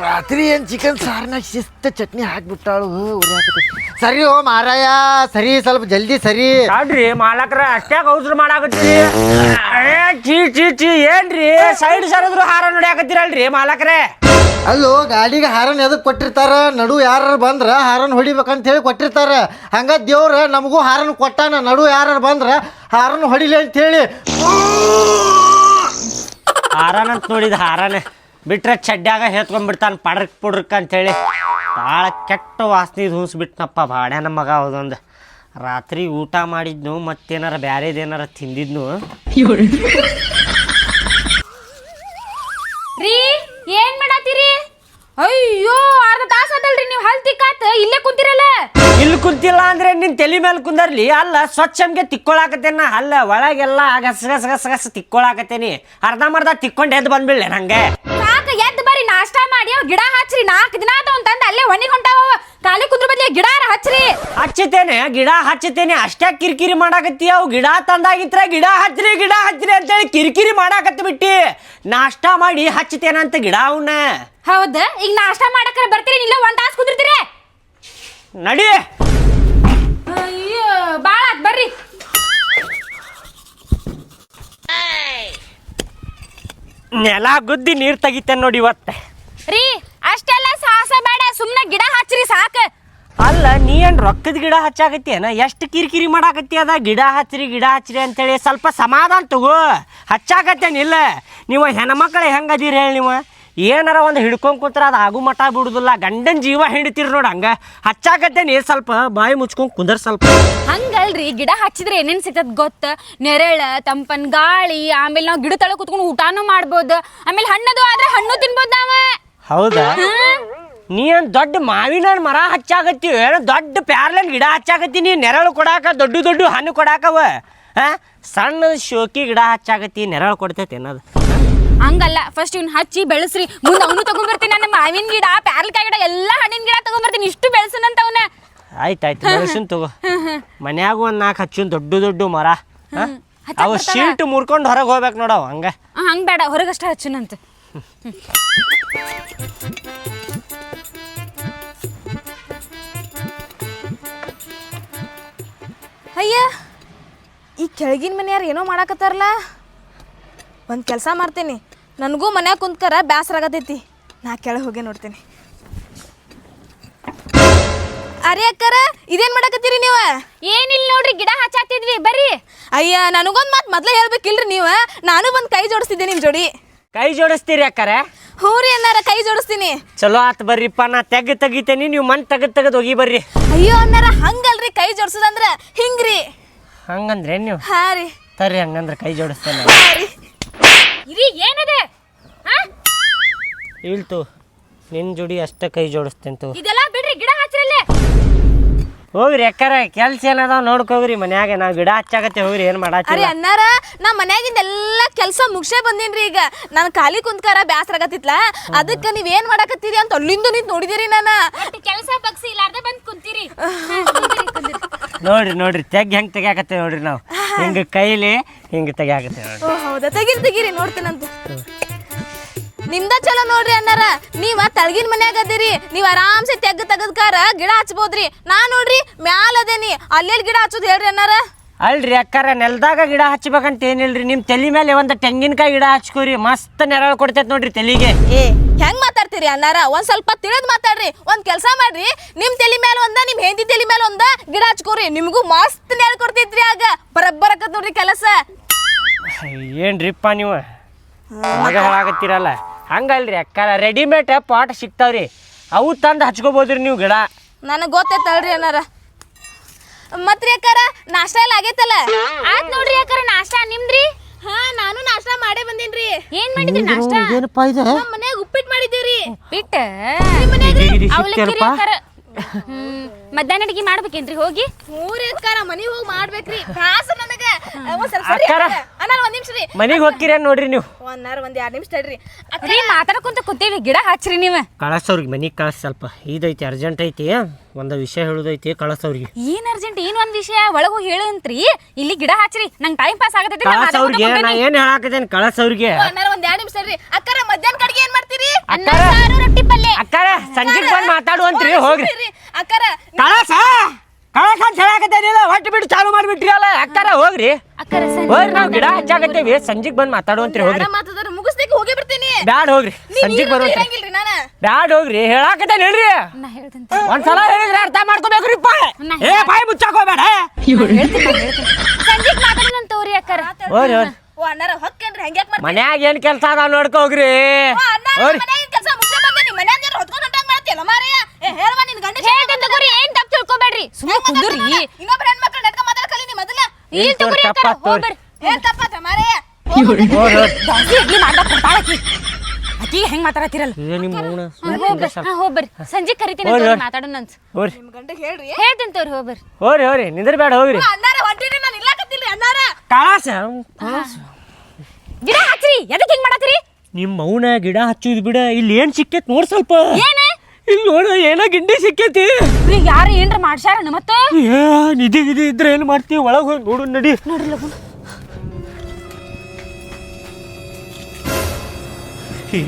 ರಾತ್ರಿ ಏನು ಚಿಕನ್ ಸಾರ್ನಾಗ ಶಿಸ್ತ ಚಟ್ನಿ ಹಾಕ್ಬಿಟ್ಟಾಳು ಸರಿ ಓ ಮಾರಾಯ ಸರಿ ಸ್ವಲ್ಪ ಜಲ್ದಿ ಸರಿ ನೋಡ್ರಿ ಮಾಲಕ್ರ ಅಷ್ಟೇ ಔಸ್ರು ಮಾಡಾಕತ್ತೀರಿ ಚೀ ಚೀ ಚೀ ಏನ್ರಿ ಸೈಡ್ ಸರದ್ರು ಹಾರ ನೋಡ್ಯಾಕತ್ತೀರಲ್ರಿ ಮಾಲಕ್ರೆ ಅಲ್ಲೋ ಗಾಡಿಗೆ ಹಾರನ್ ಎದಕ್ಕೆ ಕೊಟ್ಟಿರ್ತಾರ ನಡು ಯಾರು ಬಂದ್ರ ಹಾರನ್ ಹೊಡಿಬೇಕಂತ ಹೇಳಿ ಕೊಟ್ಟಿರ್ತಾರ ಹಂಗ ದೇವ್ರ ನಮಗೂ ಹಾರನ್ ಕೊಟ್ಟಾನ ನಡು ಯಾರು ಬಂದ್ರ ಹಾರನ್ ಹೊಡಿಲಿ ಅಂತ ಹೇಳಿ ಹಾರನಂತ ನೋಡಿದ ಹಾರನೆ ಬಿಟ್ರೆ ಚಡ್ಡ್ಯಾಗ ಹೇತ್ಕೊಂಡ್ಬಿಡ್ತಾನೆ ಪಡ್ರಕ್ ಪುಡ್ರಕ್ ಅಂತೇಳಿ ಭಾಳ ಕೆಟ್ಟ ವಾಸನೆ ಧೂಸ್ಬಿಟ್ನಪ್ಪ ಬಾಡ್ಯ ನಮ್ಮ ಮಗ ಅದೊಂದು ರಾತ್ರಿ ಊಟ ಮಾಡಿದ್ನು ಮತ್ತೇನಾರ ಬ್ಯಾರೇದೇನಾರ ತಿಂದಿದ್ನು ರೀ ಏನ್ ಮಾಡತ್ತೀರಿ ಅಯ್ಯೋ ಅರ್ಧ ತಾಸ ಅದಲ್ರಿ ನೀವು ಹಲ್ ತಿಕ್ಕಾತ ಇಲ್ಲೇ ಕುಂತಿರಲ್ಲ ಇಲ್ಲಿ ಕುಂತಿಲ್ಲ ಅಂದ್ರೆ ನಿನ್ ತಲೆ ಮೇಲೆ ಕುಂದರ್ಲಿ ಅಲ್ಲ ಸ್ವಚ್ಛಮ್ಗೆ ತಿಕ್ಕೊಳಕತ್ತೇನ ಅಲ್ಲ ಒಳಗೆಲ್ಲ ಗಸ್ ಗಸ್ ಗಸ್ ಗಸ್ ತಿಕ್ಕೊಳಕತ್ತೇನಿ ಅರ್ಧಂಬರ್ಧ ತಿಕ್ಕೊಂಡು ಎದ್ದು ಬಂದ್ಬಿಡ್ಲೆ ನಂಗೆ ಸಾಕ ಎದ್ದು ಬರ್ರಿ ನಾಷ್ಟಾ ಮಾಡಿ ಅವ್ ಗಿಡ ಹಚ್ಚ್ರಿ 4 ದಿನ ಆತ ಅಂತಂದ ಅಲ್ಲೇ ಹೊನಿಗೆ ಹೊಂಟಾವ ಖಾಲಿ ಕುಂದ್ರ ಬದ್ಲಿ ಗಿಡ ಹಚ್ಚ್ರಿ ಹಚ್ಚತೇನೆ ಗಿಡ ಹಚ್ಚತೇನೆ ಅಷ್ಟೇ ಕಿರಿಕಿರಿ ಮಾಡಾಕತ್ತಿ ಅವು ಗಿಡ ತಂದಾಗಿತ್ರ ಗಿಡ ಹಚ್ಚ್ರಿ ಅಂತೇಳಿ ಕಿರಿಕಿರಿ ಮಾಡಾಕತ್ತಿ ಬಿಟ್ಟಿ ನಾಷ್ಟಾ ಮಾಡಿ ಹಚ್ಚತೇನಂತ ಗಿಡ ಅವನ್ನ ಹೌದ ಈಗ ನಾಷ್ಟಾ ಮಾಡಕ್ರ ಬರ್ತೀರಿ ಇಲ್ಲ 1 ತಾಸ ಕುಂದಿರ್ತೀರಿ ನಡಿ ಅಯ್ಯೋ ಬಾಳ ಆತ್ ಬರ್ರಿ ನೆಲ ಗುದ್ದಿ ನೀರ್ ತೆಗಿತೇನೆ ನೋಡಿ ಇವತ್ತೆ ರೀ ಅಷ್ಟೆಲ್ಲ ಸಾಹಸ ಬೇಡ ಸುಮ್ನೆ ಗಿಡ ಹಚ್ಚ್ರಿ ಸಾಕ ಅಲ್ಲ ನೀ ಏನ್ ರೊಕ್ಕದ ಗಿಡ ಹಚ್ಚಾಕತ್ತೀಯನ ಎಷ್ಟು ಕಿರಿಕಿರಿ ಮಾಡಾಕತ್ತಿ ಅದ ಗಿಡ ಹಚ್ಚ್ರಿ ಅಂತೇಳಿ ಸ್ವಲ್ಪ ಸಮಾಧಾನ ತಗೋ ಹಚ್ಚಾಕತ್ತೇನಿಲ್ಲ ನೀವು ಹೆಣ್ಮಕ್ಳು ಹೆಂಗದೀರಿ ಹೇಳಿ ನೀವು ಏನಾರ ಒಂದು ಹಿಡ್ಕೊಂಡ್ ಕೂತ್ರ ಅದು ಆಗು ಮಠ ಬಿಡುದಿಲ್ಲ ಗಂಡನ ಜೀವ ಹಿಡಿತೀರಿ ನೋಡ ಹಂಗ ಹಚ್ಚಾಕತ್ತೇನಿ ಸ್ವಲ್ಪ ಬಾಯಿ ಮುಚ್ಕೊಂಡ್ ಕುಂದರ್ ಸ್ವಲ್ಪ ಹಂಗಲ್ರಿ ಗಿಡ ಹಚ್ಚಿದ್ರೆ ಏನೇನ್ ಸಿಗ್ತದ ಗೊತ್ತ ನೆರಳ ತಂಪನ್ ಗಾಳಿ ಆಮೇಲೆ ನಾವು ಗಿಡ ತಳ ಕುತ್ಕೊಂಡು ಊಟಾನು ಮಾಡ್ಬೋದು ಆಮೇಲೆ ಹಣ್ಣದು ಆದ್ರೆ ಹಣ್ಣು ತಿನ್ಬೋದು ನಾವ ಹೌದಾ ನೀ ಏನ್ ದೊಡ್ಡ ಮಾವಿನ ಮರ ಹಚ್ಚಾಕತ್ತೀವಿ ಏನೋ ದೊಡ್ಡ ಪ್ಯಾರ್ಲನ್ ಗಿಡ ಹಚ್ಚಾಕತ್ತಿ ನೀ ನೆರಳು ಕೊಡಾಕ ದೊಡ್ಡ ಹಣ್ಣು ಕೊಡಾಕವ ಸಣ್ಣ ಶೋಕಿ ಗಿಡ ಹಚ್ಚಾಕತ್ತಿ ನೆರಳು ಕೊಡ್ತೈತಿ ಅನ್ನೋದು ಹಂಗಲ್ಲ ಫಸ್ಟ್ ಇವ್ನ ಹಚ್ಚಿ ಬೆಳೆಸ್ರಿ ಮುಂದೆ ಅವನು ತಗೊಂಡ್ಬರ್ತೀನಿ ನನ್ನ ಮಾವಿನ ಗಿಡ ಪ್ಯಾರ್ಲಿಕಾಯಿ ಗಿಡ ಎಲ್ಲಾ ಹಣ್ಣಿನ ಗಿಡ ತಗೊಂಡ್ಬರ್ತೀನಿ ಇಷ್ಟು ಬೆಳೆಸನಂತ ಅವನ ಆಯ್ತಾಯ್ತು ಬೆಳೆಸುನ್ ತಗೋ ಮನ್ಯಾಗ ಒಂದ್ 4 ಹಚ್ಚುನ್ ದೊಡ್ಡ ಮರ ಅವು ಶೀಟ್ ಮುರ್ಕೊಂಡು ಹೊರಗೆ ಹೋಗ್ಬೇಕು ನೋಡವ ಹಂಗ ಹಂಗ ಬೇಡ ಹೊರಗಷ್ಟ ಹಚ್ಚುನಂತ ಅಯ್ಯ ಈ ಕೆಳಗಿನ ಮನೆಯಾರು ಏನೋ ಮಾಡಾಕತ್ತಾರಲ್ಲ ಒಂದು ಕೆಲಸ ಮಾಡ್ತೀನಿ ನನಗೂ ಮನ್ಯಾಗ ಕುಂತ್ಕರ ಬ್ಯಾಸರ ಆಗತೈತಿ ನಾ ಕೆಳಗೆ ಹೋಗಿ ನೋಡ್ತೀನಿ ಅರೆ ಅಕ್ಕರ ಇದೇನು ಮಾಡಾಕತ್ತೀರಿ ನೀವು ಏನಿಲ್ಲ ನೋಡ್ರಿ ಗಿಡ ಹಚ್ಚಾತಿದ್ವಿ ಬರ್ರಿ ಅಯ್ಯ ನನಗೊಂದು ಮಾತು ಮೊದಲೇ ಹೇಳ್ಬೇಕಿಲ್ರಿ ನೀವು ನಾನು ಬಂದು ಕೈ ಜೋಡಿಸ್ತಿದ್ದೆ ನಿಮ್ಮ ಜೋಡಿ ಕೈ ಜೋಡಿಸ್ತೀರಿ ಅಕ್ಕಾರೆ ಹ್ಞೂ ರೀ ಅನ್ನಾರ ಕೈ ಜೋಡಿಸ್ತೀನಿ ಚಲೋ ಆತ್ ಬರ್ರಿಪ್ಪ ನಾ ತೆಗಿತೇನಿ ನೀವು ಮನ್ ತೆಗದ್ ಹೋಗಿ ಬರ್ರಿ ಅಯ್ಯೋ ಅನ್ನಾರ ಹಂಗಲ್ರಿ ಕೈ ಜೋಡಿಸೋದಂದ್ರ ಹಿಂಗ್ರಿ ಹಂಗಂದ್ರೆ ನೀವು ಹಾಂ ರೀ ತರ್ರಿ ಹಂಗಂದ್ರೆ ಕೈ ಜೋಡಿಸ್ತೇನೆ ಇರಿ ಏನದೆ ಇಳ್ತು ನಿನ್ ಜೋಡಿ ಅಷ್ಟೇ ಕೈ ಜೋಡಿಸ್ತೇನೆ ತಗೋ ಇದೆಲ್ಲ ಬಿಡ್ರಿ ಗಿಡ ಹಚ್ಚಿರಲ್ಲೇ ಹೋಗ್ರಿ ಅಕ್ಕಾರ ಕೆಲ್ಸ ಏನದ ನೋಡ್ಕೋಗ್ರಿ ಮನ್ಯಾಗ ನಾವು ಗಿಡ ಹಚ್ಚಾಕತ್ತೆ ಹೋಗ್ರಿ ಏನ್ ಅರೆ ಮಾಡಾತಿಲ್ಲ ಅನ್ನಾರ ನಾ ಮನ್ಯಾಗಿಂದ ಎಲ್ಲ ಕೆಲಸ ಮುಗಿಸೇ ಬಂದೀನ್ರಿ ಈಗ ನಾನು ಖಾಲಿ ಕುಂತ್ಕಾರ ಬ್ಯಾಸರ ಆಗತ್ತಿತ್ಲ ಅದಕ್ಕೆ ನೀವೇನ್ ಮಾಡಾಕತ್ತೀರಿ ಅಂತ ಅಲ್ಲಿಂದ ನಿಂತು ನೋಡಿದಿರಿ ನಾನು ಕೆಲಸ ಬಗ್ಸಿ ಇಲ್ಲಾರ್ದೆ ಬಂದ್ ಕುಂತೀರಿ ನೋಡ್ರಿ ಹೆಂಗ್ ತೆಗ್ಯಾಕತ್ತೇವೆ ನೋಡ್ರಿ ನಾವು ಹಿಂಗ ಕೈಲಿ ಹಿಂಗ ತೆಗ್ಯಾಕತ್ತೇವೆ ನೋಡ್ರಿ ಓ ಹೌದಾ ತೆಗೀರಿ ನೋಡ್ತೇನಂತ ನಿಮ್ದ ಚಲೋ ನೋಡ್ರಿ ಅನ್ನಾರ ನೀವ ತಳಗಿನ ಮನ್ಯಾಗ ಅದೀರಿ ನೀವ್ ಆರಾಮ್ಸೆ ತೆಗದ್ಕಾರ ಗಿಡ ಹಚ್ಬೋದ್ರಿ ನಾ ನೋಡ್ರಿ ಮ್ಯಾಲ ಅದೇನಿ ಅಲ್ಲೆಲ್ಲಿ ಗಿಡ ಹಚ್ಚೋದು ಹೇಳ್ರಿ ಅನ್ನಾರ ಅಲ್ರಿ ಅಕ್ಕಾರ ನೆಲದಾಗ ಗಿಡ ಹಚ್ಬೇಕಂತ ಏನಿಲ್ರಿ ನಿಮ್ ತಲೆ ಮೇಲೆ ಒಂದು ತೆಂಗಿನಕಾಯಿ ಗಿಡ ಹಚ್ಕೋರಿ ಮಸ್ತ್ ನೆರಳು ಕೊಡ್ತೈತಿ ನೋಡ್ರಿ ತಲೆಗೆ ಏ ಹೆಂಗ್ ಮಾತಾಡ್ತೀರಿ ಅನ್ನಾರ ಒಂದ್ ಸ್ವಲ್ಪ ತಿಳಿದ್ ಮಾತಾಡ್ರಿ ಒಂದ್ ಕೆಲಸ ಮಾಡ್ರಿ ನಿಮ್ ತಲೆ ಮೇಲೆ ಒಂದ ನಿಮ್ ಹೆಂಡತಿ ತಲೆ ಮೇಲೆ ಒಂದ ಗಿಡ ಹಚ್ಕೋರಿ ನಿಮ್ಗೂ ಮಸ್ತ್ ನೆರಳು ಕೊಡ್ತೈತ್ರಿ ಆಗ ಬರಬ್ಬರಕತ್ ನೋಡ್ರಿ ಕೆಲಸ ಏನ್ರಿಪ್ಪ ನೀವು ಮಗ ಹೇಳಾಕತ್ತೀರಲ್ಲ ಹಂಗಲ್ರಿ ಅಕ್ಕಾರ ರೆಡಿಮೇಡ್ ಪಾಟ್ ಸಿಗ್ತಾವ್ರಿ ಅವು ತಂದು ಹಚ್ಕೋಬೋದ್ರಿ ನೀವು ಗಿಡ ನನಗೆ ಗೊತ್ತೈತಲ್ರಿ ಅನ್ನಾರ ಮತ್ರಿ ಅಕ್ಕಾರ ನಾಷ್ಟ ಎಲ್ಲ ಆಗೈತಲ್ಲ ಆತ್ ನೋಡ್ರಿ ಯಾಕಾರ ನಾಷ್ಟಾ ನಿಮ್ದ್ರಿ ಹಾ ನಾನು ನಾಷ್ಟ ಮಾಡೇ ಬಂದೇನ್ರಿ ಏನ್ ಮಾಡಿದ್ರಿ ನಾಷ್ಟಾ ಏನಪ್ಪ ಇದು ನಮ್ಮ ಮನ್ಯಾಗ ಉಪ್ಪಿಟ್ಟು ಮಾಡಿದ್ದೀವ್ರಿ ಬಿಟ್ಟ ಅವಲಕ್ಕಿ ಮಧ್ಯಾಹ್ನ ಅಡಿಗೆ ಮಾಡ್ಬೇಕೇನ್ರಿ ಹೋಗಿ ಮೂರಿ ಅಕ್ಕಾರ ಮನಿಗೆ ಹೋಗಿ ಮಾಡ್ಬೇಕ್ರಿ ಪ್ರಾಸ ನನಗ ಒಂದ್ ಸ್ವಲ್ಪ ಸರಿ ಅಕ್ಕಾರ. ಅನ್ನಾರ ಒಂದ್ ನಿಮಿಷ ರೀ ಮನೆಗೆ ಹೋಗ್ತೀರ ನೋಡ್ರಿ ನೀವು ಒಂದ್ 2 ನಿಮಿಷ ತಡ್ರಿ ರೀ ಮಾತಾಡ್ಕೊಂತ ಕೂತೀವಿ ಗಿಡ ಹಚ್ಚ್ರಿ ನೀವ ಕಳಸವ್ರಿಗೆ ಮನೆಗೆ ಕಳ್ಸ ಸ್ವಲ್ಪ ಇದೈತಿ ಅರ್ಜೆಂಟ್ ಐತಿ ಒಂದು ವಿಷಯ ಹೇಳುದೈತಿ ಕಳಸವ್ರಿಗೆ ಏನ್ ಅರ್ಜೆಂಟ್ ಏನ್ ಒಂದ್ ವಿಷಯ ಒಳಗ್ ಹೋಗಿ ಹೇಳಂತ್ರಿ ಇಲ್ಲಿ ಗಿಡ ಹಚ್ಚ್ರಿ ನಂಗೆ ಟೈಮ್ ಪಾಸ್ ಆಗತೈತಿ ಕಳಸವ್ರಿಗೆ ನಾ ಏನ್ ಹೇಳಾಕತ್ತೇನೆ ಕಳಸವ್ರಿಗೆ ಅನ್ನಾರ ಒಂದ್ 2 ನಿಮಿಷ ತಡ್ರಿ ಅಕ್ಕಾರ ಮಧ್ಯಾಹ್ನ ಕಡೆಗೆ ಏನ್ ಮಾಡ್ತೀರಿ ಅನ್ನ ಸಾರು ರೊಟ್ಟಿ ಪಲ್ಲೆ ಸಂಜೆಗ್ ಬಂದ್ ಮಾತಾಡುವಂತ್ರಿ ಹೋಗ್ರಿ ಅಕ್ಕಾರ ಕಳಸ ಅಂತ ಹೇಳಾಕತ್ತೇನಿಲ್ಲ ಹೊಟ್ಟೆ ಬಿಟ್ಟು ಚಾಲು ಮಾಡ್ಬಿಟ್ರಿ ಅಲ್ಲ ಅಕ್ಕಾರ ಹೋಗ್ರಿ ಅಕ್ಕರ ಹೋಗ್ರಿ ನಾವ್ ಗಿಡ ಹಚ್ಚಾಕತ್ತೇವಿ ಸಂಜೆಗ್ ಬಂದ್ ಮಾತಾಡುವಂತ್ರಿ ಹೋಗ್ರಿ ಮಾತಾಡ್ರ ಮುಗಿಸ್ಲಿಕ್ಕೆ ಹೋಗಿ ಬರ್ತೀನಿ ಬ್ಯಾಡ ಹೋಗ್ರಿ ಸಂಜೆಗ್ ಬರುವಂತ್ರಿ ಇರಂಗಿಲ್ರಿ ನಾನ ಬ್ಯಾಡ ಹೋಗ್ರಿ ಹೇಳಾಕತ್ತೇನೆ ಹೇಳ್ರಿ ನಾ ಹೇಳ್ತಂತ ಒಂದ್ಸಲ ಹೇಳಿದ್ರೆ ಅರ್ಥ ಮಾಡ್ಕೋಬೇಕ್ರಿಪ್ಪ ಏ ಬಾಯಿ ಮುಚ್ಚಾಕೋಬೇಡ ಸಂಜೆಗ್ ಮಾತಾಡೋಣ ತೋರಿ ಅಕ್ಕರ ಹೋಗ್ರಿ ಹೋಗ್ರಿ ಓ ಅಣ್ಣಾರ ಹೊಕ್ಕೇನ್ರಿ ಹಂಗ್ಯಾಕ್ ಮಾಡ್ತೀರಿ ಮನ್ಯಾಗ ಏನ್ ಕೆಲ್ಸ ಅದ ನೋಡ್ಕೊ ಹೋಗ್ರಿ ಹೋಗ್ರಿ ಮನ್ಯಾಗಿನ ಕೆಲಸ ಮುಗಿಸ ಬಂದೆ ನಿಮ್ಮ ಮನ್ಯಾಗ ಹೊತ್ಕೊಂಡ್ ಹೊಂಟಂಗ್ ಮಾಡ್ತೀಯಲ್ಲ ಮಾರಯ್ಯ ಏ ಹೇಳವ ನಿನ್ ಗಂಡ ಹೇಳ್ತಂತ ತಗೋರಿ ಏನ್ ತಪ್ಪು ತಿಳ್ಕೊಬೇಡ್ರಿ ಸುಮ್ಮನೆ ಕುಂದ್ರಿ ಇನ್ನೊಬ್ರ ಹೆಣ್ಮಕ್ಳು ನೆಟ್ಕ ಮಾತಾಡ ಕಲಿ ನೀ ಮೊದಲ ಇಲ್ಲಿ ತಗೋರಿ ಅಕ್ಕರ ಹೋಗ್ಬರ್ರಿ ಏನ್ ತಪ್ಪಾತ ಮಾರಯ್ಯ ಜಾಸ್ತಿ ಇಡ್ಲಿ ಮಾಡ್ದಾಗ ಕೊಡ್ತಾಳಕಿ ಅಕಿ ಹೆಂಗ್ ಮಾತಾಡತ್ತಿರಲ್ಲ ಹೋಗ್ಬರ್ರಿ ಸಂಜೆ ಕರಿತೀನಿ ಮಾತಾಡೋಣ ಅಂತ ಹೋಗ್ರಿ ನಿಮ್ ಗಂಡ ಹೇಳ್ರಿ ಹೇಳ್ತೀನಿ ತೋರಿ ಹೋಗ್ಬರ್ರಿ ಹೋಗ್ರಿ ನಿಂದ್ರ ಬೇಡ ಹೋಗ್ರಿ ಅಣ್ಣಾರ ಹೊಂಟಿರಿ ನಾನು ಇಲ್ಲಾಕತ್ತಿಲ್ರಿ ಅಣ್ಣಾರ ಕಳಸ ಗಿಡ ಹಚ್ಚ್ರಿ ಎದಕ್ ಹಿಂಗ್ ಮಾಡತ್ತೀರಿ ನಿಮ್ಮ ಮೌನ ಗಿಡ ಹಚ್ಚುದ್ ಬಿಡ ಇಲ್ಲಿ ಏನ್ ಸಿಕ್ಕೇತ್ ನೋಡ್ ಸ್ವಲ್ಪ ಏನ ಇಲ್ಲಿ ನೋಡ ಏನೋ ಗಿಂಡಿ ಸಿಕ್ಕೇತಿ ಈಗ ಯಾರು ಏನ್ರ ಮಾಡ್ಸ್ಯಾರ ಮತ್ತ ನಿಧಿ ಗಿದಿ ಇದ್ರೆ ಏನ್ ಮಾಡ್ತೀವಿ ಒಳಗ್ ಹೋಗಿ ನೋಡು ನಡಿ ನೋಡ್ರಿ ಲಗು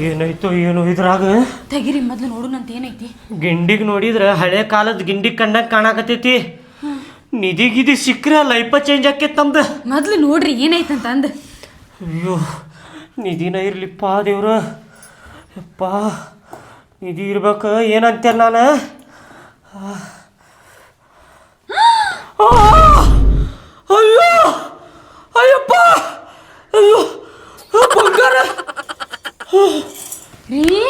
ಏನಾಯ್ತು ಏನು ಇದ್ರಾಗ ತೆಗಿರಿ ಮೊದ್ಲು ನೋಡೋಣ ಅಂತ ಏನೈತಿ ಗಿಂಡಿಗ್ ನೋಡಿದ್ರ ಹಳೆ ಕಾಲದ ಗಿಂಡಿ ಕಂಡಂಗ್ ಕಾಣಕತ್ತೈತಿ ನಿಧಿ ಗಿದಿ ಸಿಕ್ಕ್ರೆ ಲೈಫ ಚೇಂಜ್ ಆಕೇತ್ ನಮ್ದು ಮೊದ್ಲು ನೋಡ್ರಿ ಏನೈತಂತ ಅಂದ ಅಯ್ಯೋ ನಿಧಿನ ಇರ್ಲಿಪ್ಪ ದೇವ್ರ ಯಪ್ಪ ನಿಧಿ ಇರ್ಬೇಕು ಏನಂತೇನೆ ನಾನು ಅಯ್ಯೋ ಅಯ್ಯಪ್ಪ ಅಯ್ಯೋ ಬಂಗಾರ ರೀ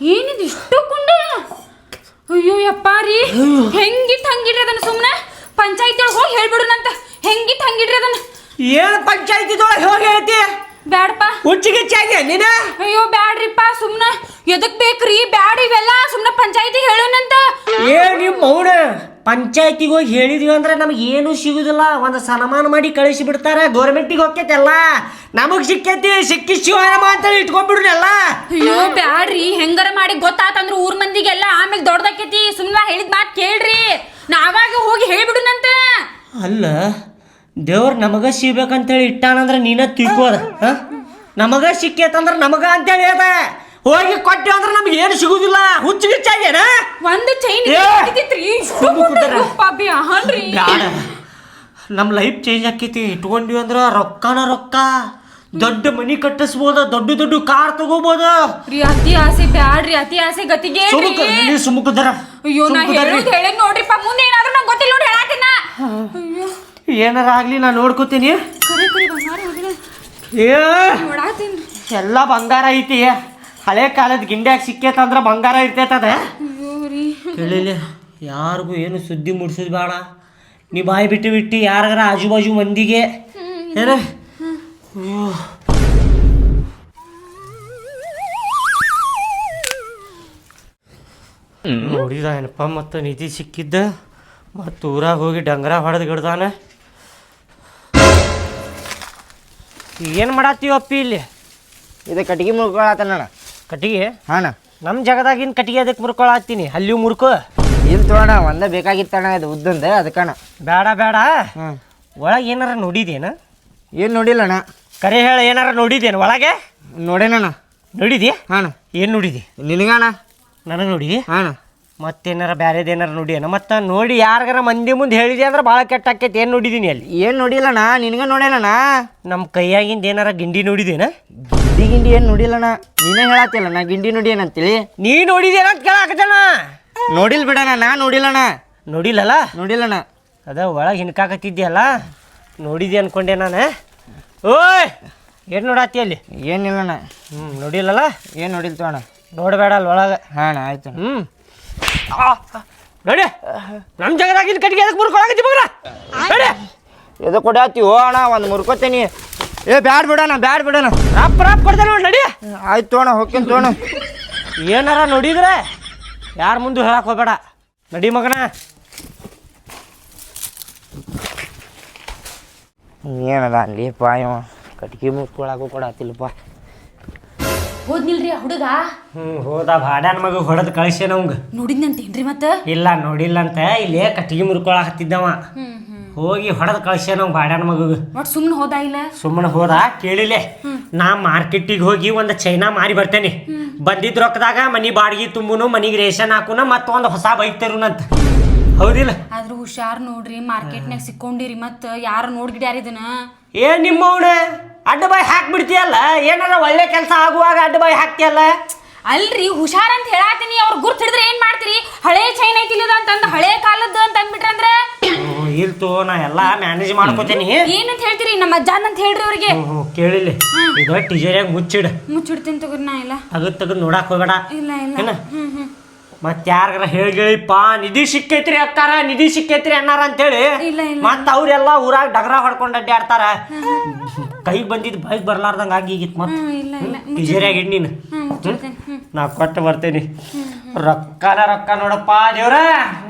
ಏನಿದು ಇಷ್ಟು ಕುಂಡ ಅಯ್ಯೋ ಯಪ್ಪ ರೀ ಹೆಂಗಿತ್ತು ಹಂಗಿಡ್ರಿ ಅದನ್ನ ಸುಮ್ಮನೆ ಪಂಚಾಯತಿ ಒಳಗೆ ಹೋಗಿ ಹೇಳ್ಬಿಡುನಂತ ಹೆಂಗಿತ್ತು ಹಂಗಿಡ್ರಿ ಅದನ್ನ ಏನ್ ಪಂಚಾಯತಿದೊಳಗೆ ಹೋಗಿ ಹೇಳ್ತಿ ಬ್ಯಾಡಪ್ಪ ಹುಚ್ಚಿಗಿಚ್ಚಾಗಿ ನೀನ ಅಯ್ಯೋ ಬ್ಯಾಡ್ರಿಪ್ಪ ಸುಮ್ನ ಎದಕ್ ಬೇಕ್ರಿ ಬ್ಯಾಡ ಇವೆಲ್ಲ ಸುಮ್ನ ಪಂಚಾಯತಿಗೆ ಹೇಳೋಣಂತ ನಿಮ್ಮ ಮೌನ ಪಂಚಾಯತಿಗೆ ಹೋಗಿ ಹೇಳಿದ್ವಿ ಅಂದ್ರೆ ನಮಗೆ ಏನು ಸಿಗುದಿಲ್ಲ ಒಂದು ಸನ್ಮಾನ ಮಾಡಿ ಕಳಿಸಿ ಬಿಡ್ತಾರೆ ಗೌರ್ಮೆಂಟಿಗೆ ಹೋಗ್ತೈತೆಲ್ಲ ನಮಗ್ ಸಿಕ್ಕೈತಿ ಸಿಕ್ಕಿ ಶಿವರಾಮ ಅಂತ ಇಟ್ಕೊಂಡ್ಬಿಡ್ರಲ್ಲ ಅಯ್ಯೋ ಬ್ಯಾಡ್ರಿ ಹೆಂಗಾರ ಮಾಡಿ ಗೊತ್ತಾತಂದ್ರ ಊರ್ ಮಂದಿಗೆಲ್ಲ ಆಮೇಲೆ ದೊಡ್ಡದಕ್ಕೈತಿ ಸುಮ್ನ ಹೇಳಿದ ಮಾತು ಕೇಳ್ರಿ ನಾವಾಗ ಹೋಗಿ ಹೇಳ್ಬಿಡುನಂತ ಅಲ್ಲ ದೇವ್ರ ನಮಗ ಸಿಗ್ಬೇಕಂತೇಳಿ ಇಟ್ಟಾನಂದ್ರೆ ನೀನ ತಿಳ್ಕೋದ ನಮಗ ಸಿಕ್ಕೇತಂದ್ರ ನಮಗ ಅಂತೇಳಿ ಅದ ಹೋಗಿ ಕೊಟ್ಟೆ ಅಂದ್ರೆ ನಮ್ಗೆ ಏನು ಸಿಗುದಿಲ್ಲ ಹುಚ್ಚಿಗಿಚ್ಚಾಗೇನ ಒಂದು ಚೈನ್ ನಮ್ಮ ಲೈಫ್ ಚೇಂಜ್ ಆಕೈತಿ ಇಟ್ಕೊಂಡ್ವಿ ಅಂದ್ರ ರೊಕ್ಕನ ರೊಕ್ಕ ದೊಡ್ಡ ಮನಿ ಕಟ್ಟಿಸ್ಬೋದ ದೊಡ್ಡ ದೊಡ್ಡ ಕಾರ್ ತಗೋಬಹುದು ಅತಿ ಆಸೆ ಬ್ಯಾಡ್ರಿ ಅತಿ ಆಸೆ ಗತಿಗೆ ಸುಮುಕುದರ ಅಯ್ಯೋ ನಾ ಹೇಳಿ ನೋಡ್ರಿಪ್ಪ ಮುಂದೆ ಏನಾದ್ರೂ ನಂಗೆ ಗೊತ್ತಿಲ್ಲ ನೋಡಿ ಹೇಳಾಕಿನ ಅಯ್ಯೋ ಏನಾರ ಆಗ್ಲಿ ನಾ ನೋಡ್ಕೋತೀನಿ ಎಲ್ಲ ಬಂಗಾರ ಐತಿ ಹಳೆ ಕಾಲದ ಗಿಂಡ್ಯಾಗ ಸಿಕ್ಕೇತಂದ್ರ ಬಂಗಾರ ಇರ್ತೈತದ ಕೇಳಿಲ್ಲ ಯಾರಿಗೂ ಏನು ಸುದ್ದಿ ಮುಡ್ಸೋದು ಬೇಡ ನೀ ಬಾಯಿ ಬಿಟ್ಟು ಬಿಟ್ಟು ಯಾರಿಗಾರ ಆಜು ಬಾಜು ಮಂದಿಗೆ ಏನ ನೋಡಿದ ಏನಪ್ಪ ಮತ್ತು ನಿಧಿ ಸಿಕ್ಕಿದ್ದ ಮತ್ತು ಊರಾಗ ಹೋಗಿ ಡಂಗರ ಹೊಡೆದು ಗಿಡ್ದಾನ ಏನು ಮಾಡತ್ತೀವಪ್ಪಿ ಇಲ್ಲಿ ಇದು ಕಟ್ಟಿಗೆ ಮುರ್ಕೊಳತ್ತಣ್ಣ ಕಟ್ಟಿಗೆ ಹಾಂ ನಮ್ಮ ಜಗದಾಗಿನ ಕಟ್ಟಿಗೆ ಅದಕ್ಕೆ ಮುರ್ಕೊಳತ್ತೀನಿ ಅಲ್ಲಿ ಮುರ್ಕೊ ಇಲ್ಲಿ ತಗೋಣ ಒಂದೇ ಬೇಕಾಗಿತ್ತಣ್ಣ ಇದು ಉದ್ದಂದ ಅದಕ್ಕಣ್ಣ ಬೇಡ ಬೇಡ ಹ್ಞೂ ಒಳಗೆ ಏನಾರ ನೋಡಿದೇನ ಏನು ನೋಡಿಲ್ಲಣ್ಣ ಕರೆ ಹೇಳ ಏನಾರ ನೋಡಿದೇನು ಒಳಗೆ ನೋಡೇನಣ್ಣ ನೋಡಿದಿ ಹಾಂ ಏನು ನೋಡಿದಿ ನಿನಗಣ್ಣ ನನಗೆ ನೋಡಿದಿ ಹಾಂ ಮತ್ತೇನಾರ ಬ್ಯಾರೇದೇನಾರ ನೋಡಿಯನ ಮತ್ತು ನೋಡಿ ಯಾರಿಗಾರ ಮಂದಿ ಮುಂದೆ ಹೇಳಿದೆ ಅಂದ್ರೆ ಭಾಳ ಕೆಟ್ಟ ಆಕೈತಿ ಏನು ನೋಡಿದೀನಿ ಅಲ್ಲಿ ಏನು ನೋಡಿಲ್ಲಣ್ಣ ನಿನಗೆ ನೋಡೇನಣ್ಣ ನಮ್ಮ ಕೈಯಾಗಿಂದ ಏನಾರ ಗಿಂಡಿ ನೋಡಿದೇನ ಗಿಂಡಿ ಏನು ನೋಡಿಲ್ಲಣ್ಣ ನೀನೇ ಹೇಳತ್ತಿಲ್ಲ ನಾ ಗಿಂಡಿ ನೋಡಿ ಏನಂತೇಳಿ ನೀ ನೋಡಿದೇನ ಅಂತ ಕೇಳಾಕತ್ತಣ್ಣ ನೋಡಿಲ್ ಬಿಡಣ್ಣ ನಾ ನೋಡಿಲ್ಲಣ್ಣ ನೋಡಿಲ್ಲಲ್ಲ ನೋಡಿಲ್ಲಣ್ಣ ಅದ ಒಳಗೆ ಹಿನ್ಕಾಕತ್ತಿದ್ಯಲ್ಲ ನೋಡಿದೆ ಅನ್ಕೊಂಡೆ ನಾನು ಓಯ್ ಏನು ನೋಡತ್ತಿ ಅಲ್ಲಿ ಏನಿಲ್ಲಣ್ಣ ನೋಡಿಲ್ಲಲ್ಲ ಏನು ನೋಡಿಲ್ ತಗೋಣ ನೋಡಬೇಡ ಅಲ್ಲಿ ಒಳಗೆ ಹಾಂ ಆಯ್ತು ನೋಡಿ ನಮ್ಮ ಜಗದಾಗಿನ ಕಟ್ಟಿಗೆ ಅದಕ್ಕೆ ಮುರ್ಕೊಳಕತ್ತಿ ಮಗನ ನೋಡಿ ಎದು ಕೊಡಾತೀವೋ ಅಣ್ಣ ಒಂದು ಮುರ್ಕೋತೀನಿ ಏ ಬ್ಯಾಡ್ ಬಿಡೋಣ ಬ್ಯಾಡ್ ಬಿಡೋಣ ರಾಪ್ ರಾಪ್ ಕೊಡ್ತಾನೆ ನೋಡಿ ನಡಿ ಆಯ್ತು ತೋಣ ಹೋಗ್ತೀನಿ ತೋಣ ಏನಾರ ನೋಡಿದ್ರೆ ಯಾರ ಮುಂದೆ ಹೇಳಕ್ ಹೋಗ್ಬೇಡ ನಡಿ ಮಗನ ಏನದ ಅಲ್ಲಿಪ್ಪ ಇವ ಕಟ್ಗೆ ಮುರ್ಕೊಳಕು ಕೊಡಾತಿಲ್ಲಪ್ಪ ಹೋದ್ನಿಲ್ರಿ ಹುಡುಗ ಹೋದ ಭಾಡ್ಯಾನ ಮಗ ಹೊಡೆದು ಕಳಿಸ್ಯಾನ ಅವಂಗ ನೋಡಿದ್ನಂತೇನ್ರಿ ಮತ್ತ ಇಲ್ಲ ನೋಡಿಲ್ಲ ಅಂತ ಇಲ್ಲೇ ಕಟ್ಟಿಗೆ ಮುರ್ಕೊಳಕತ್ತಿದ್ದವ ಹೋಗಿ ಹೊಡೆದು ಕಳ್ಸ್ಯ ನಾವು ಬಾಡ್ಯಾನ ಮಗಗೆ. ಒಟ್ಟು ಸುಮ್ಮನೆ ಹೋದ ಇಲ್ಲ ಸುಮ್ಮನೆ ಹೋದ ಕೇಳಿಲೆ ನಾ ಮಾರ್ಕೆಟಿಗೆ ಹೋಗಿ ಒಂದು ಚೈನಾ ಮಾರಿ ಬರ್ತೇನೆ. ಬಂದಿದ್ ರೊಕ್ಕದಾಗ ಮನಿ ಬಾಡಿಗೆ ತುಂಬುನು, ಮನಿಗೆ ರೇಷನ್ ಹಾಕುನ, ಮತ್ತೊಂದು ಹೊಸ ಬೈಕ್ ತರುನಂತ. ಹೌದಿಲ್ಲ? ಆದ್ರೂ ಹುಷಾರ್ ನೋಡ್ರಿ, ಮಾರ್ಕೆಟ್ನಾಗ ಸಿಕ್ಕೊಂಡಿರಿ ಮತ್ತ ಯಾರು ನೋಡ್ಗಿಡ್ಯಾರ ಇದನ್ನ. ನಿಮ್ಮವನ ಅಡ್ಡ ಬಾಯಿ ಹಾಕ್ಬಿಡ್ತೀಯಲ್ಲ, ಏನಾರ ಒಳ್ಳೆ ಕೆಲಸ ಆಗುವಾಗ ಅಡ್ಡ ಬಾಯಿ ಹಾಕ್ತಿಯಲ್ಲ. ಅಲ್ರಿ ಹುಷಾರ್ ಅಂತ ಹೇಳಾತೀನಿ, ಅವ್ರ ಗುರ್ತ್ ಹಿಡಿದ್ರೆ ಏನ್ ಮಾಡ್ತೀರಿ? ಹಳೆ ಚೈನ್ ಐತಿಲ್ಲದ ಅಂತಂದ ಹಳೆ ಕಾಲದ್ದು ಅಂತ ಅಂದ್ಬಿಟ್ರಂದ್ರೆ ಇಲ್ತು ನಾ ಎಲ್ಲಾ ಮ್ಯಾನೇಜ್ ಮಾಡ್ಕೋತೇನಿ. ಏನಂತ ಹೇಳ್ತೀರಿ? ನಮ್ಮ ಅಜ್ಜಾನ್ ಅಂತ ಹೇಳ್ರಿ ಅವ್ರಿಗೆ. ಕೇಳಿಲ್ಲ ಇದು ಟಿಜರಿಯಾಗ ಮುಚ್ಚಿಡ್ತೀನಿ ತಗೋರಿ. ನಾ ಇಲ್ಲ ತೆಗದ್ ನೋಡಾಕ್ ಹೋಗಬೇಡ. ಇಲ್ಲ ಇಲ್ಲ. ಮತ್ ಯಾರಿಗಾರ ಹೇಳಿಪ್ಪ ನಿಧಿ ಸಿಕ್ಕೈತ್ರಿ ಅಕ್ಕಾರ, ನಿಧಿ ಸಿಕ್ಕೈತ್ರಿ ಅನ್ನಾರ ಅಂತೇಳಿ ಮತ್ತ ಅವ್ರೆಲ್ಲ ಊರಾಗ ಡಗರ ಹೊಡ್ಕೊಂಡ್ ಅಡ್ಡಾಡ್ತಾರ. ಕೈಗೆ ಬಂದಿದ್ ಬೈಕ್ ಬರ್ಲಾರ್ದಂಗ ಆಗಿಗಿತ್ ಮತ್ ಟಿಜರಿಯಾಗ ಇಡ್ ನೀನು. ನಾ ಕೊಟ್ಟು ಬರ್ತೇನಿ. ರೊಕ್ಕ ನೋಡಪ್ಪ ದೇವ್ರ,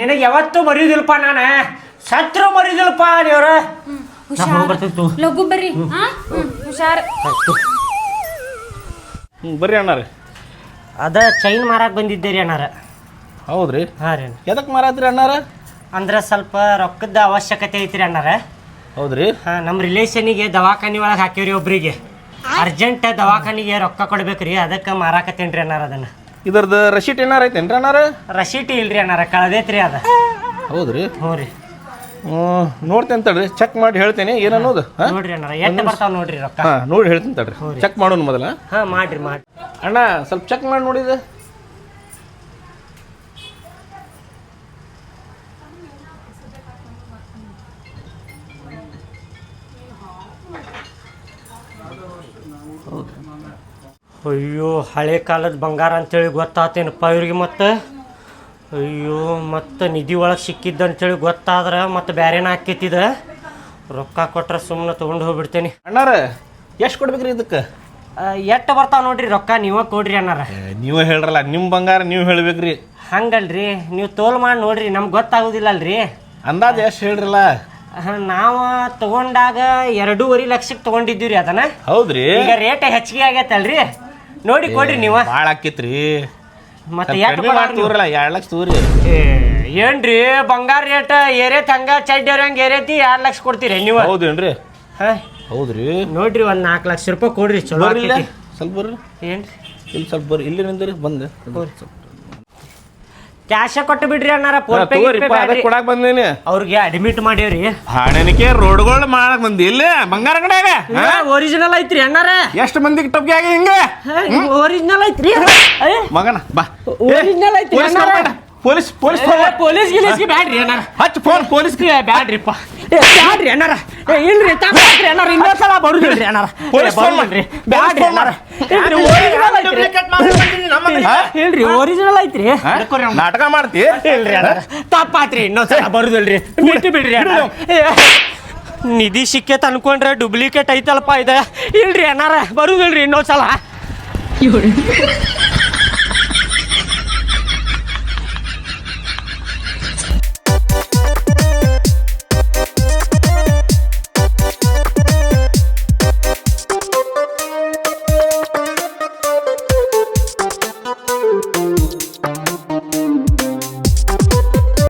ನಿನಗೆ ಯಾವತ್ತೂ ಮರೆಯುದಿಲ್ಪ, ನಾನು ಸತ್ರು ಮರೆಯುದಿಲ್ಪ ದೇವ್ರ. ಬರ್ತಿತ್ತು ಲಘು ಬರ್ರಿ. ಹುಷಾರ್ ಬರ್ರಿ ಅಣ್ಣಾರ. ಅದ ಚೈನ್ ಮಾರಾಕ್ ಬಂದಿದ್ದೇರಿ ಅಣ್ಣಾರ. ಹೌದ್ರಿ? ಹಾಂ ರೀ. ಎದಕ್ಕೆ ಮಾರಾತ್ರಿ ಅಣ್ಣಾರ? ಅಂದ್ರೆ ಸ್ವಲ್ಪ ರೊಕ್ಕದ ಅವಶ್ಯಕತೆ ಐತ್ರಿ ಅಣ್ಣಾರ. ಹೌದ್ರಿ? ಹಾಂ, ನಮ್ಮ ರಿಲೇಷನಿಗೆ ದವಾಖಾನಿ ಒಳಗೆ ಹಾಕಿವ್ರಿ ಒಬ್ರಿಗೆ. ಅರ್ಜೆಂಟ್ ದವಾಖಾನಿಗೆ ರೊಕ್ಕ ಕೊಡ್ಬೇಕ್ರಿ, ಅದಕ್ಕೆ ಮಾರಾಕತ್ತೇನ್ರಿ ಅಣ್ಣಾರ. ಅದನ್ನ ಇದ್ರದ್ದು ರಶೀಟ್ ಏನಾರ ಐತೇನ್ರಿ ಅಣ್ಣಾರ? ರಶೀಟ್ ಇಲ್ರಿ ಅಣ್ಣಾರ, ಕಳ್ದೈತ್ರಿ ಅದ. ಹೌದ್ರಿ? ಹ್ಞೂ ರೀ. ನೋಡ್ತೇನೆ ತಡ್ರಿ, ಚೆಕ್ ಮಾಡಿ ಹೇಳ್ತೇನೆ ಏನನ್ನೋದು. ನೋಡ್ರಿ ಅಣ್ಣಾರ ಎಷ್ಟು ಬರ್ತಾವ ನೋಡ್ರಿ ರೊಕ್ಕ. ಹಾಂ ನೋಡಿ ಹೇಳ್ತೀನಿ ತಡ್ರಿ, ಚೆಕ್ ಮಾಡೋಣ ಮೊದಲ. ಹಾಂ ಮಾಡ್ರಿ. ಅಣ್ಣ ಸ್ವಲ್ಪ ಚೆಕ್ ಮಾಡಿ ನೋಡಿದೆ. ಅಯ್ಯೋ, ಹಳೆ ಕಾಲದ ಬಂಗಾರ ಅಂತೇಳಿ ಗೊತ್ತಾತೇನಪ್ಪ ಇವ್ರಿಗೆ. ಮತ್ತು ಅಯ್ಯೋ, ಮತ್ತು ನಿಧಿ ಒಳಗೆ ಸಿಕ್ಕಿದ್ದ ಅಂತೇಳಿ ಗೊತ್ತಾದ್ರೆ ಮತ್ತೆ ಬೇರೆನ ಹಾಕೈತಿದ. ರೊಕ್ಕ ಕೊಟ್ರೆ ಸುಮ್ಮನೆ ತೊಗೊಂಡು ಹೋಗ್ಬಿಡ್ತೇನೆ. ಅಣ್ಣಾರ ಎಷ್ಟು ಕೊಡ್ಬೇಕ್ರಿ ಇದಕ್ಕೆ? ಎಷ್ಟು ಬರ್ತಾವ ನೋಡ್ರಿ ರೊಕ್ಕ, ನೀವೇ ಕೊಡ್ರಿ ಅಣ್ಣಾರ. ನೀವೇ ಹೇಳ್ರಲ್ಲ, ನಿಮ್ಮ ಬಂಗಾರ ನೀವು ಹೇಳ್ಬೇಕ್ರಿ. ಹಂಗಲ್ರಿ, ನೀವು ತೋಲ್ ಮಾಡಿ ನೋಡ್ರಿ, ನಮ್ಗೆ ಗೊತ್ತಾಗೋದಿಲ್ಲ ಅಲ್ರಿ. ಅಂದಾಜು ಎಷ್ಟು ಹೇಳ್ರಲ್ಲ? ನಾವು ತಗೊಂಡಾಗ 2.5 ಲಕ್ಷಕ್ಕೆ ತಗೊಂಡಿದ್ದೀವಿ ರೀ ಅದನ್ನ. ಹೌದ್ರಿ? ಈಗ ರೇಟ್ ಹೆಚ್ಚಿಗೆ ಆಗೈತಲ್ರಿ, ನೋಡಿ ಕೊಡ್ರಿ ನೀವು. ಭಾಳ ಆಕೈತ್ರಿ. ಮತ್ತೆ ತೂರಲ್ಲ 2 ಲಕ್ಷ ತೂರಿ. ಏನ್ರಿ ಬಂಗಾರ ರೇಟ್ ಏರೇತ್ ಹಂಗ ಚಡ್ಡಿ ಹಂಗ ಏರೇತಿ 2 ಲಕ್ಷ ಕೊಡ್ತೀರಿ ನೀವು? ಹೌದೇನ್ರಿ? ಹಾ ಹೌದ್ರಿ. ನೋಡ್ರಿ ಒಂದ್ 4 ಲಕ್ಷ ರೂಪಾಯಿ ಕೊಡ್ರಿ. ಚಲೋ ಸ್ವಲ್ಪ ಬರ್ರಿ. ಏನ್ರಿ ಇಲ್ಲಿ ಸ್ವಲ್ಪ ಬರ್ರಿ, ಇಲ್ಲಿ ನಿಂದ್ರಿ ಬಂದೆ. ಕ್ಯಾಶ ಕೊಟ್ಟು ಬಿಡ್ರಿ ಅಣ್ಣಾರ. ಫೋನ್ ಪೇ ಕೊಡಾಕ್ ಬಂದೇನಿ. ಅವ್ರಿಗೆ ಅಡ್ಮಿಟ್ ಮಾಡೇವ್ರಿ. ಹಾಡನಿಕೆ ರೋಡ್ಗಳು ಮಾಡಕ್ ಬಂದಿ ಇಲ್ಲ ಬಂಗಾರ ಕಡೆಯಾಗ. ಒರಿಜಿನಲ್ ಐತ್ರಿ ಅಣ್ಣಾರ. ಎಷ್ಟು ಮಂದಿಗೆ ಟೊಪ್ಗೆ ಆಗಿ ಹಿಂಗ ಒರಿಜಿನಲ್ ಐತ್ರಿ ಮಗನ. ಬಾ, ಒರಿಜಿನಲ್ ಐತ್ರಿ ಅಣ್ಣಾರ. ಪೊಲೀಸ್ ಗಿಲೀಸ್ಗೆ ಬ್ಯಾಡ್ರಿ ಅಣ್ಣಾರ. ಹಚ್ಚ ಫೋನ್ ಪೊಲೀಸ್ಗೆ. ಬ್ಯಾಡ್ರಿಪ್ಪ, ಬ್ಯಾಡ್ರಿ ಅಣ್ಣಾರ. ಇಲ್ರಿ ತಪ್ಪಾತ್ರಿ ಅಣ್ಣಾರ, ಇನ್ನೊಂದ್ಸಲ ಬರುದಿಲ್ರಿ ಅಣ್ಣಾರ. ಬರುದಿಲ್ರಿ, ಬ್ಯಾಡ್ರಿ ಅಣ್ಣಾರ. ಇಲ್ರಿ ಒರಿಜಿನಲ್ ಐತ್ರಿ. ನಾಟಕ ಮಾಡ್ತಿ? ಇಲ್ರಿ ಅಣ್ಣಾರ, ತಪ್ಪಾತ್ರಿ, ಇನ್ನೊಂದ್ಸಲ ಬರುದಿಲ್ರಿ, ಬಿಟ್ಟು ಬಿಡ್ರಿ ಅಣ್ಣಾರ. ನಿಧಿ ಸಿಕ್ಕೇತ್ ಅನ್ಕೊಂಡ್ರೆ ಡೂಪ್ಲಿಕೇಟ್ ಐತಲ್ಪ ಇದ. ಇಲ್ರಿ ಅಣ್ಣಾರ, ಬರುದಿಲ್ರಿ ಇನ್ನೊಂದ್ಸಲ.